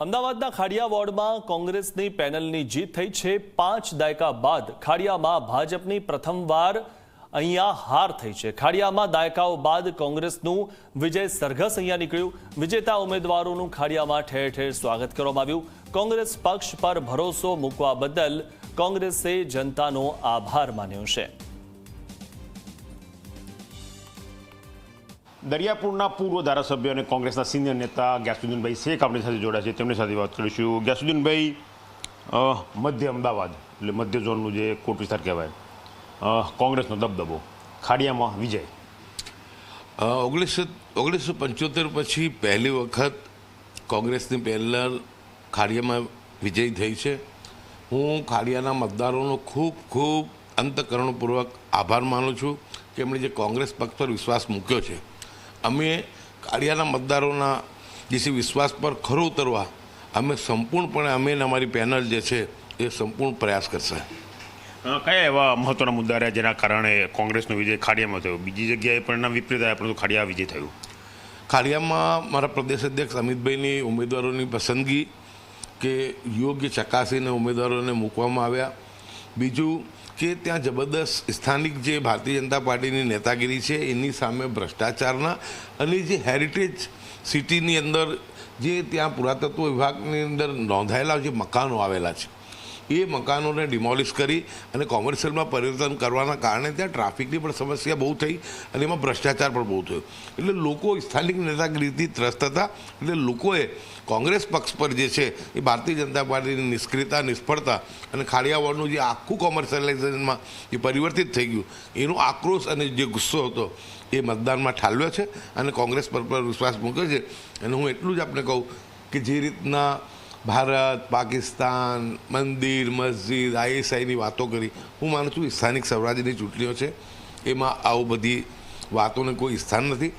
અમદાવાદના ખાડિયા વોર્ડમાં કોંગ્રેસની પેનલની જીત થઈ છે। 5 દાયકા બાદ ખાડિયામાં ભાજપની પ્રથમવાર અહીંયા હાર થઈ છે। ખાડિયામાં દાયકાઓ બાદ કોંગ્રેસનું વિજય સરઘસ અહીંયા નીકળ્યું। વિજેતા ઉમેદવારોનું ખાડિયામાં ઠેર ઠેર સ્વાગત કરવામાં આવ્યું। કોંગ્રેસ પક્ષ પર ભરોસો મૂકવા બદલ કોંગ્રેસે જનતાનો આભાર માન્યો છે। દરિયાપુરના પૂર્વ ધારાસભ્ય અને કોંગ્રેસના સિનિયર નેતા ગ્યાસુદ્દીનભાઈ શેખ આપણી સાથે જોડાયા છે। તેમની સાથે વાત કરીશું। ગ્યાસુદ્દીનભાઈ, મધ્ય અમદાવાદ એટલે મધ્ય ઝોનનું જે કોટ વિસ્તાર કહેવાય, કોંગ્રેસનો દબદબો, ખાડિયામાં વિજય। 1975 પછી પહેલી વખત કોંગ્રેસની પેનલ ખાડિયામાં વિજય થઈ છે। હું ખાડિયાના મતદારોનો ખૂબ અંતઃકરણપૂર્વક આભાર માનું છું કે એમણે જે કોંગ્રેસ પક્ષ પર વિશ્વાસ મૂક્યો છે। અમે ખાડિયાના મતદારોના જે વિશ્વાસ પર ખરો ઉતરવા અમે સંપૂર્ણપણે અમે અમારી પેનલ જે છે એ સંપૂર્ણ પ્રયાસ કરશે। કયા એવા મહત્વના મુદ્દા રહ્યા જેના કારણે કોંગ્રેસનો વિજય ખાડિયામાં થયો? બીજી જગ્યાએ પરિણામ વિપરીત આવ્યા, પરંતુ ખાડિયા વિજય થયું। ખાડિયામાં મારા પ્રદેશ અધ્યક્ષ અમિતભાઈની ઉમેદવારોની પસંદગી કે યોગ્ય ચકાસીને ઉમેદવારોને મૂકવામાં આવ્યા। બીજું કે ત્યાં જબરદસ્ત સ્થાનિક જે ભારતીય જનતા પાર્ટીની નેતાગીરી છે એની સામે ભ્રષ્ટાચારના અને જે હેરિટેજ સિટીની અંદર જે ત્યાં પુરાતત્વ વિભાગની અંદર નોંધાયેલા જે મકાનો આવેલા છે એ મકાનોને ડિમોલિશ કરી અને કોમર્શિયલમાં પરિવર્તન કરવાના કારણે ત્યાં ટ્રાફિકની પણ સમસ્યા બહુ થઈ અને એમાં ભ્રષ્ટાચાર પણ બહુ થયો। એટલે લોકો સ્થાનિક નેતાગીરીથી ત્રસ્ત હતા। એટલે લોકોએ કોંગ્રેસ પક્ષ પર જે છે એ ભારતીય જનતા પાર્ટીની નિષ્ક્રિયતા, નિષ્ફળતા અને ખાડિયા વોર્ડનું જે આખું કોમર્શિયલાઇઝેશનમાં એ પરિવર્તિત થઈ ગયું એનો આક્રોશ અને જે ગુસ્સો હતો એ મતદાનમાં ઠાલવ્યો છે અને કોંગ્રેસ પર વિશ્વાસ મૂક્યો છે। અને હું એટલું જ આપને કહું કે જે રીતના ભારત, પાકિસ્તાન, મંદિર, મસ્જિદ, ISIની વાતો કરી, હું માનું છું સ્થાનિક સ્વરાજ્યની ચૂંટણીઓ છે એમાં આવું બધી વાતોને કોઈ સ્થાન નથી।